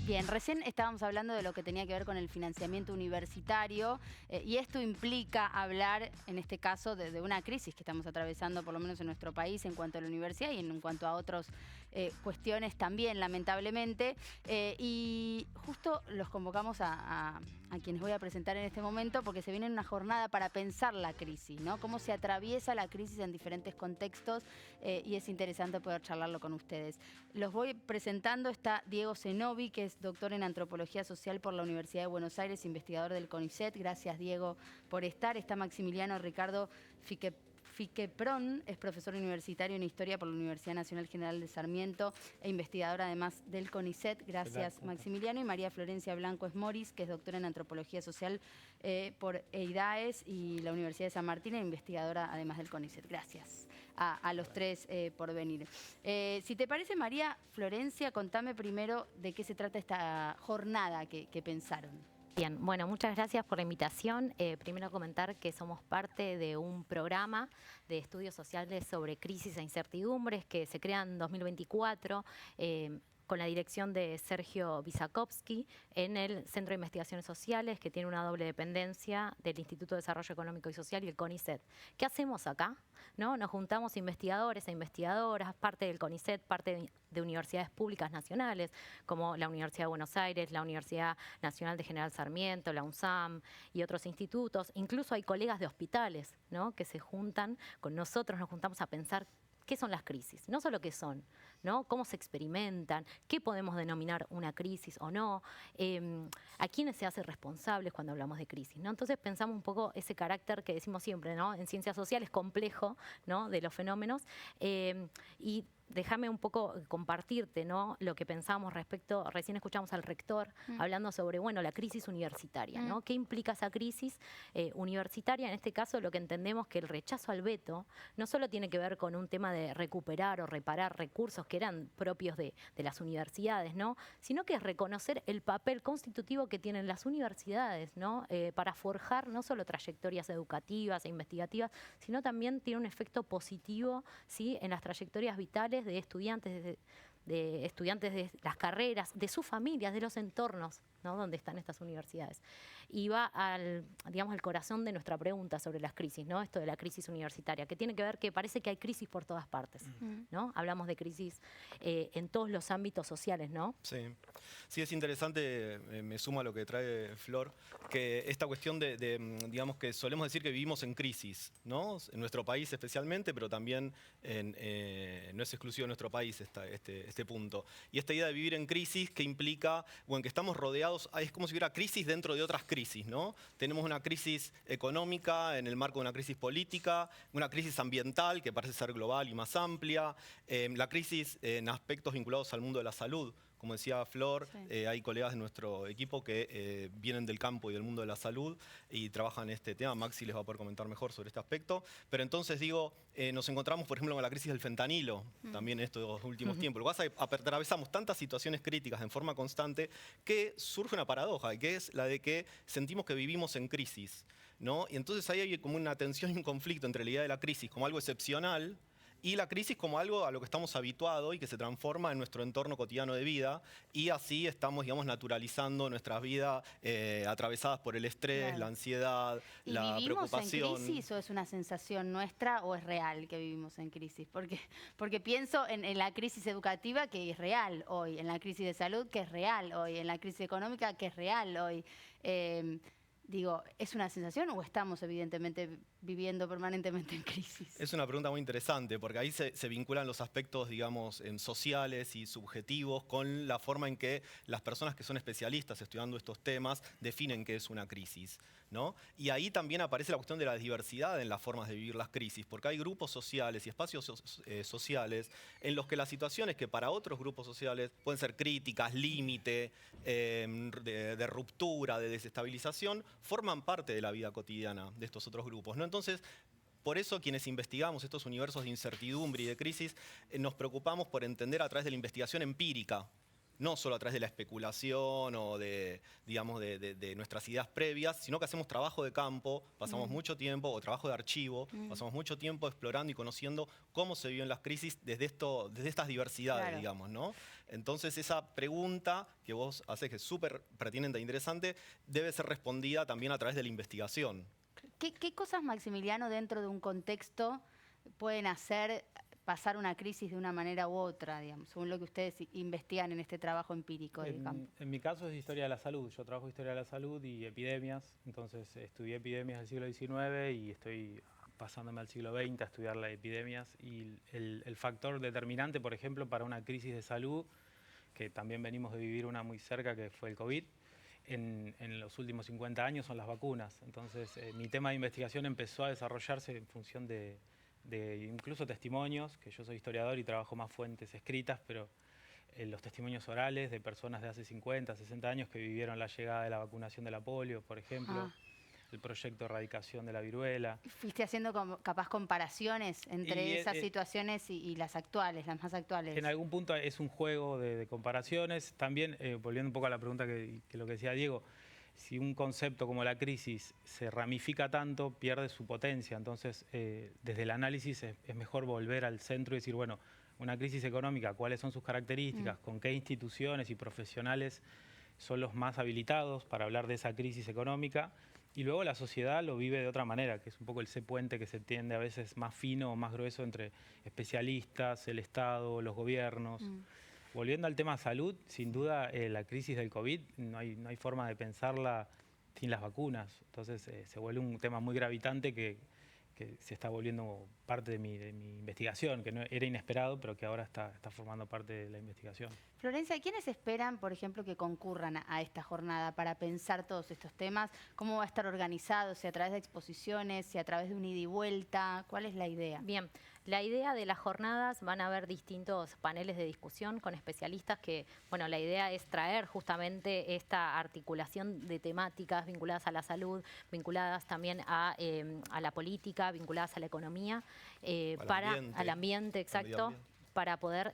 Bien, recién estábamos hablando de lo que tenía que ver con el financiamiento universitario y esto implica hablar, en este caso, de una crisis que estamos atravesando, por lo menos en nuestro país, en cuanto a la universidad y en cuanto a otras cuestiones también, lamentablemente. Y justo los convocamos a quienes voy a presentar en este momento porque se viene una jornada para pensar la crisis, ¿no? Cómo se atraviesa la crisis en diferentes contextos y es interesante poder charlarlo con ustedes. Los voy presentando. Está Diego Zenobi, que es doctor en Antropología Social por la Universidad de Buenos Aires, investigador del CONICET. Gracias, Diego, por estar. Está Maximiliano Ricardo Fiqueprón, es profesor universitario en Historia por la Universidad Nacional General de Sarmiento e investigador además del CONICET. Gracias, Maximiliano. Y María Florencia Blanco Esmoris, que es doctora en Antropología Social por EIDAES y la Universidad de San Martín e investigadora además del CONICET. Gracias a los tres por venir. Si te parece, María Florencia, contame primero de qué se trata esta jornada que pensaron. Bien, bueno, muchas gracias por la invitación. Primero comentar que somos parte de un programa de estudios sociales sobre crisis e incertidumbres que se crea en 2024 con la dirección de Sergio Visakovsky en el Centro de Investigaciones Sociales, que tiene una doble dependencia del Instituto de Desarrollo Económico y Social y el CONICET. ¿Qué hacemos acá? ¿No? Nos juntamos investigadores e investigadoras, parte del CONICET, parte de universidades públicas nacionales, como la Universidad de Buenos Aires, la Universidad Nacional de General Sarmiento, la UNSAM y otros institutos. Incluso hay colegas de hospitales, ¿no?, que se juntan con nosotros, nos juntamos a pensar qué son las crisis, no solo qué son, ¿no?, cómo se experimentan, qué podemos denominar una crisis o no, a quiénes se hace responsables cuando hablamos de crisis, ¿no? Entonces pensamos un poco ese carácter que decimos siempre, ¿no?, en ciencias sociales complejo, ¿no?, de los fenómenos, y déjame un poco compartirte, ¿no?, lo que pensamos respecto, recién escuchamos al rector hablando sobre, bueno, la crisis universitaria, ¿no? ¿Qué implica esa crisis universitaria? En este caso, lo que entendemos que el rechazo al veto no solo tiene que ver con un tema de recuperar o reparar recursos que eran propios de las universidades, ¿no?, sino que es reconocer el papel constitutivo que tienen las universidades, ¿no?, para forjar no solo trayectorias educativas e investigativas, sino también tiene un efecto positivo, ¿sí?, en las trayectorias vitales de estudiantes de las carreras, de sus familias, de los entornos, ¿no?, donde están estas universidades. Y va al, digamos, al corazón de nuestra pregunta sobre las crisis, ¿no?, esto de la crisis universitaria, que tiene que ver que parece que hay crisis por todas partes, ¿no? Hablamos de crisis en todos los ámbitos sociales, ¿no? Sí, sí, es interesante, me suma a lo que trae Flor, que esta cuestión digamos que solemos decir que vivimos en crisis, ¿no?, en nuestro país especialmente, pero también no es exclusivo de nuestro país este punto. Y esta idea de vivir en crisis que implica, bueno, que estamos rodeados, es como si hubiera crisis dentro de otras crisis, ¿no? Tenemos una crisis económica en el marco de una crisis política, una crisis ambiental que parece ser global y más amplia, la crisis en aspectos vinculados al mundo de la salud. Como decía Flor, sí, hay colegas de nuestro equipo que vienen del campo y del mundo de la salud y trabajan en este tema. Maxi les va a poder comentar mejor sobre este aspecto. Pero entonces digo, nos encontramos, por ejemplo, con la crisis del fentanilo, también en estos últimos tiempos. Lo que pasa es que atravesamos tantas situaciones críticas en forma constante que surge una paradoja, que es la de que sentimos que vivimos en crisis, ¿no? Y entonces ahí hay como una tensión y un conflicto entre la idea de la crisis como algo excepcional y la crisis como algo a lo que estamos habituados y que se transforma en nuestro entorno cotidiano de vida, y así estamos, digamos, naturalizando nuestras vidas atravesadas por el estrés, claro, la ansiedad, la preocupación. ¿Y vivimos en crisis o es una sensación nuestra o es real que vivimos en crisis? Porque pienso en la crisis educativa, que es real hoy, en la crisis de salud, que es real hoy, en la crisis económica, que es real hoy. Digo, ¿es una sensación o estamos evidentemente viviendo permanentemente en crisis? Es una pregunta muy interesante porque ahí se vinculan los aspectos, digamos, sociales y subjetivos con la forma en que las personas que son especialistas estudiando estos temas definen qué es una crisis, ¿no? Y ahí también aparece la cuestión de la diversidad en las formas de vivir las crisis, porque hay grupos sociales y espacios sociales en los que las situaciones que para otros grupos sociales pueden ser críticas, límite, de ruptura, de desestabilización, forman parte de la vida cotidiana de estos otros grupos, ¿no? Entonces, por eso quienes investigamos estos universos de incertidumbre y de crisis, nos preocupamos por entender a través de la investigación empírica, no solo a través de la especulación o digamos, de nuestras ideas previas, sino que hacemos trabajo de campo, pasamos mucho tiempo, o trabajo de archivo, pasamos mucho tiempo explorando y conociendo cómo se viven las crisis desde estas diversidades, claro, digamos, ¿no? Entonces esa pregunta que vos haces, que es súper pertinente e interesante, debe ser respondida también a través de la investigación. ¿Qué cosas, Maximiliano, dentro de un contexto pueden hacer pasar una crisis de una manera u otra, digamos, según lo que ustedes investigan en este trabajo empírico de campo? En mi caso es historia de la salud. Yo trabajo historia de la salud y epidemias, entonces estudié epidemias del siglo XIX y estoy pasándome al siglo XX a estudiar las epidemias. Y el factor determinante, por ejemplo, para una crisis de salud, que también venimos de vivir una muy cerca, que fue el COVID, en los últimos 50 años son las vacunas. Entonces mi tema de investigación empezó a desarrollarse en función de incluso testimonios, que yo soy historiador y trabajo más fuentes escritas, pero los testimonios orales de personas de hace 50, 60 años que vivieron la llegada de la vacunación de la polio, por ejemplo, el proyecto de erradicación de la viruela. ¿Fuiste haciendo capaz comparaciones entre esas situaciones y las actuales, las más actuales? En algún punto es un juego de comparaciones. También, volviendo un poco a la pregunta que lo que decía Diego, si un concepto como la crisis se ramifica tanto, pierde su potencia. Entonces, desde el análisis es mejor volver al centro y decir, bueno, una crisis económica, ¿cuáles son sus características? ¿Con qué instituciones y profesionales son los más habilitados para hablar de esa crisis económica? Y luego la sociedad lo vive de otra manera, que es un poco ese puente que se tiende a veces más fino o más grueso entre especialistas, el Estado, los gobiernos. Volviendo al tema salud, sin duda la crisis del COVID no hay forma de pensarla sin las vacunas. Entonces se vuelve un tema muy gravitante que se está volviendo parte de mi investigación, que no era inesperado, pero que ahora está formando parte de la investigación. Florencia, ¿quiénes esperan, por ejemplo, que concurran a esta jornada para pensar todos estos temas? ¿Cómo va a estar organizado? ¿Si a través de exposiciones? ¿Si a través de un ida y vuelta? ¿Cuál es la idea? Bien, la idea de las jornadas, van a haber distintos paneles de discusión con especialistas que, bueno, la idea es traer justamente esta articulación de temáticas vinculadas a la salud, vinculadas también a la política, vinculadas a la economía, al ambiente, exacto, para poder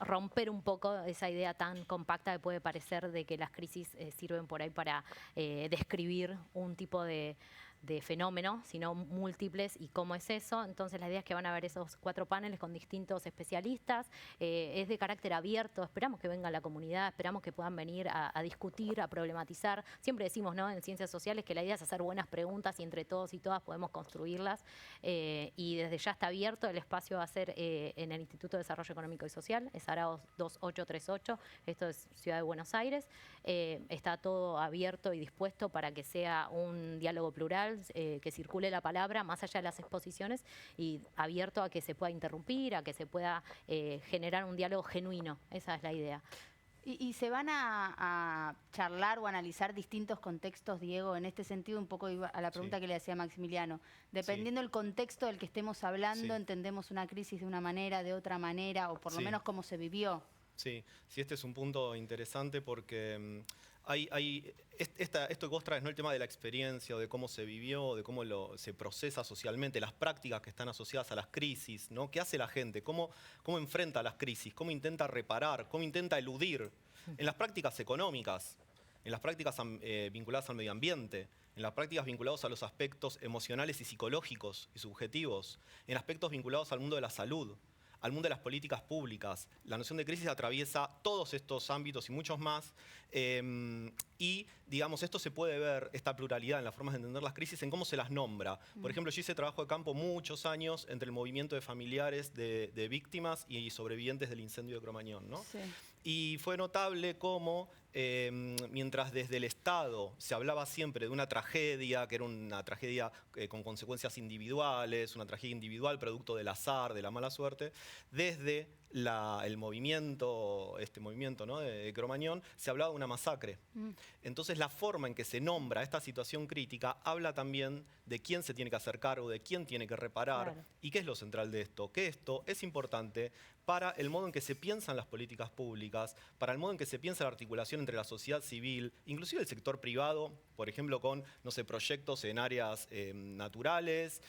romper un poco esa idea tan compacta que puede parecer de que las crisis sirven por ahí para describir un tipo de fenómeno, sino múltiples, y cómo es eso. Entonces la idea es que van a haber esos 4 paneles con distintos especialistas, es de carácter abierto, esperamos que venga la comunidad, esperamos que puedan venir a discutir, a problematizar. Siempre decimos, ¿no?, en ciencias sociales, que la idea es hacer buenas preguntas y entre todos y todas podemos construirlas, y desde ya está abierto. El espacio va a ser en el Instituto de Desarrollo Económico y Social, es Araos 2838, esto es Ciudad de Buenos Aires. Está todo abierto y dispuesto para que sea un diálogo plural, que circule la palabra más allá de las exposiciones, y abierto a que se pueda interrumpir, a que se pueda generar un diálogo genuino. Esa es la idea. ¿Y se van a charlar o analizar distintos contextos, Diego? En este sentido, un poco a la pregunta que le hacía Maximiliano. Dependiendo del contexto del que estemos hablando, entendemos una crisis de una manera, de otra manera, o por lo menos cómo se vivió. Sí, este es un punto interesante porque esto que vos traes, ¿no?, el tema de la experiencia, o de cómo se vivió, de cómo se procesa socialmente, las prácticas que están asociadas a las crisis, ¿no? ¿Qué hace la gente? ¿Cómo enfrenta las crisis? ¿Cómo intenta reparar? ¿Cómo intenta eludir? En las prácticas económicas, en las prácticas vinculadas al medio ambiente, en las prácticas vinculadas a los aspectos emocionales y psicológicos y subjetivos, en aspectos vinculados al mundo de la salud, al mundo de las políticas públicas. La noción de crisis atraviesa todos estos ámbitos y muchos más, y digamos, esto se puede ver, esta pluralidad en las formas de entender las crisis, en cómo se las nombra. Por ejemplo, yo hice trabajo de campo muchos años entre el movimiento de familiares de víctimas y sobrevivientes del incendio de Cromañón, ¿no? Sí. Y fue notable cómo, mientras desde el Estado se hablaba siempre de una tragedia, que era una tragedia con consecuencias individuales, una tragedia individual producto del azar, de la mala suerte, desde el movimiento, ¿no?, de Cromañón, se hablaba de una masacre. Entonces la forma en que se nombra esta situación crítica habla también de quién se tiene que hacer cargo, de quién tiene que reparar, y qué es lo central de esto, que esto es importante para el modo en que se piensan las políticas públicas, para el modo en que se piensa la articulación entre la sociedad civil, inclusive el sector privado, por ejemplo, con, no sé, proyectos en áreas naturales,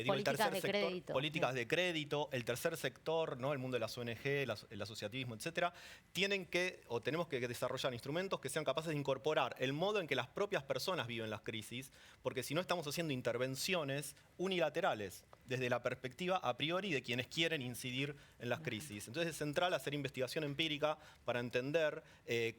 Políticas de crédito. Políticas de crédito, el tercer sector, ¿no? El mundo de las ONG, el asociativismo, etcétera, tenemos que desarrollar instrumentos que sean capaces de incorporar el modo en que las propias personas viven las crisis, porque si no estamos haciendo intervenciones unilaterales desde la perspectiva a priori de quienes quieren incidir en las crisis. Entonces es central hacer investigación empírica para entender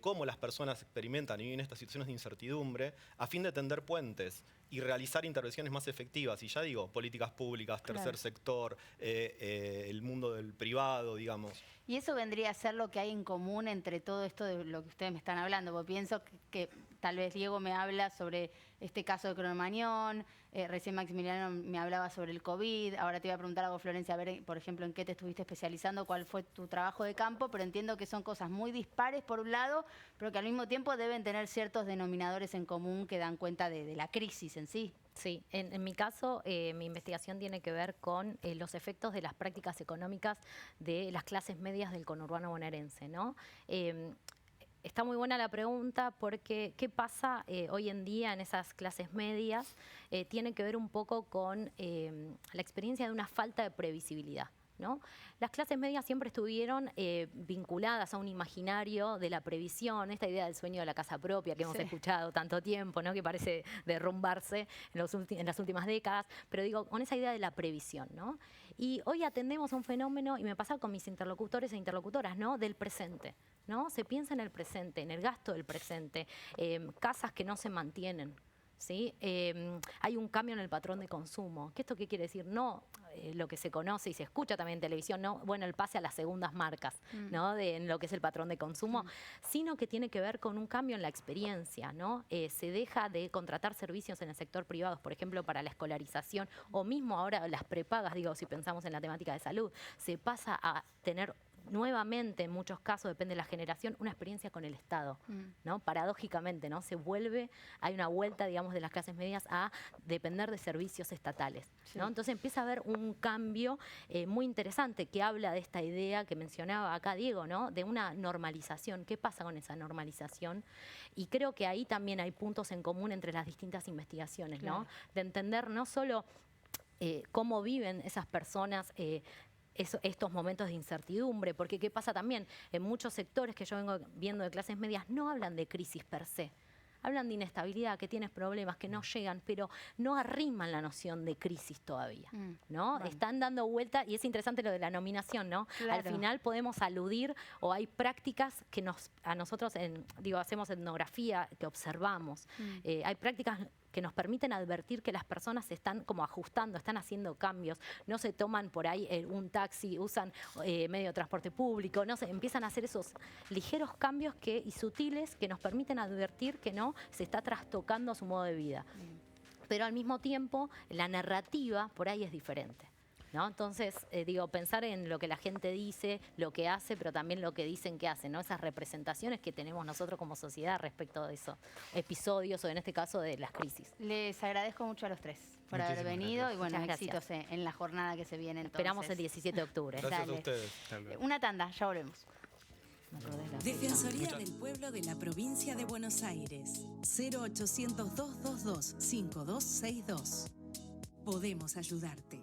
cómo las personas experimentan y viven estas situaciones de incertidumbre a fin de tender puentes y realizar intervenciones más efectivas. Y ya digo, políticas públicas, tercer sector, el mundo del privado, digamos. Y eso vendría a ser lo que hay en común entre todo esto de lo que ustedes me están hablando. Porque pienso que tal vez Diego me habla sobre este caso de Cromañón, recién Maximiliano me hablaba sobre el COVID, ahora te iba a preguntar algo, Florencia, a ver, por ejemplo, en qué te estuviste especializando, cuál fue tu trabajo de campo, pero entiendo que son cosas muy dispares por un lado, pero que al mismo tiempo deben tener ciertos denominadores en común que dan cuenta de la crisis en sí. Sí, en mi caso, mi investigación tiene que ver con los efectos de las prácticas económicas de las clases medias del conurbano bonaerense, ¿no? Está muy buena la pregunta porque ¿qué pasa hoy en día en esas clases medias? Tiene que ver un poco con la experiencia de una falta de previsibilidad, ¿no? Las clases medias siempre estuvieron vinculadas a un imaginario de la previsión, esta idea del sueño de la casa propia que hemos escuchado tanto tiempo, ¿no? Que parece derrumbarse en las últimas décadas, pero digo, con esa idea de la previsión, ¿no? Y hoy atendemos a un fenómeno, y me pasa con mis interlocutores e interlocutoras, ¿no? Del presente, ¿no? Se piensa en el presente, en el gasto del presente, casas que no se mantienen, ¿sí? Hay un cambio en el patrón de consumo. ¿Esto qué quiere decir? No lo que se conoce y se escucha también en televisión, no, bueno, el pase a las segundas marcas, ¿no? En lo que es el patrón de consumo, sino que tiene que ver con un cambio en la experiencia, ¿no? Se deja de contratar servicios en el sector privado, por ejemplo, para la escolarización, o mismo ahora las prepagas, digo, si pensamos en la temática de salud, se pasa a tener nuevamente, en muchos casos, depende de la generación, una experiencia con el Estado, ¿no? Paradójicamente, ¿no? Hay una vuelta, digamos, de las clases medias a depender de servicios estatales, ¿no? Entonces empieza a haber un cambio muy interesante que habla de esta idea que mencionaba acá Diego, ¿no? De una normalización. ¿Qué pasa con esa normalización? Y creo que ahí también hay puntos en común entre las distintas investigaciones, ¿no? De entender no solo cómo viven esas personas estos momentos de incertidumbre, porque ¿qué pasa también? En muchos sectores que yo vengo viendo de clases medias no hablan de crisis per se, hablan de inestabilidad, que tienes problemas, que no llegan, pero no arriman la noción de crisis todavía, ¿no? Bueno. Están dando vuelta, y es interesante lo de la nominación, ¿no? Claro. Al final podemos aludir, o hay prácticas que a nosotros, hacemos etnografía, que observamos, hay prácticas que nos permiten advertir que las personas se están como ajustando, están haciendo cambios, no se toman por ahí un taxi, usan medio de transporte público, no se empiezan a hacer esos ligeros cambios y sutiles que nos permiten advertir que no se está trastocando su modo de vida. Pero al mismo tiempo, la narrativa por ahí es diferente, ¿no? Entonces, pensar en lo que la gente dice, lo que hace, pero también lo que dicen que hacen, ¿no? Esas representaciones que tenemos nosotros como sociedad respecto de esos episodios, o en este caso de las crisis. Les agradezco mucho a los tres por haber venido y bueno, éxitos en la jornada que se viene entonces. Esperamos el 17 de octubre. Gracias a ustedes. Una tanda, ya volvemos. Defensoría del Pueblo de la Provincia de Buenos Aires. 0800-222-5262. Podemos ayudarte.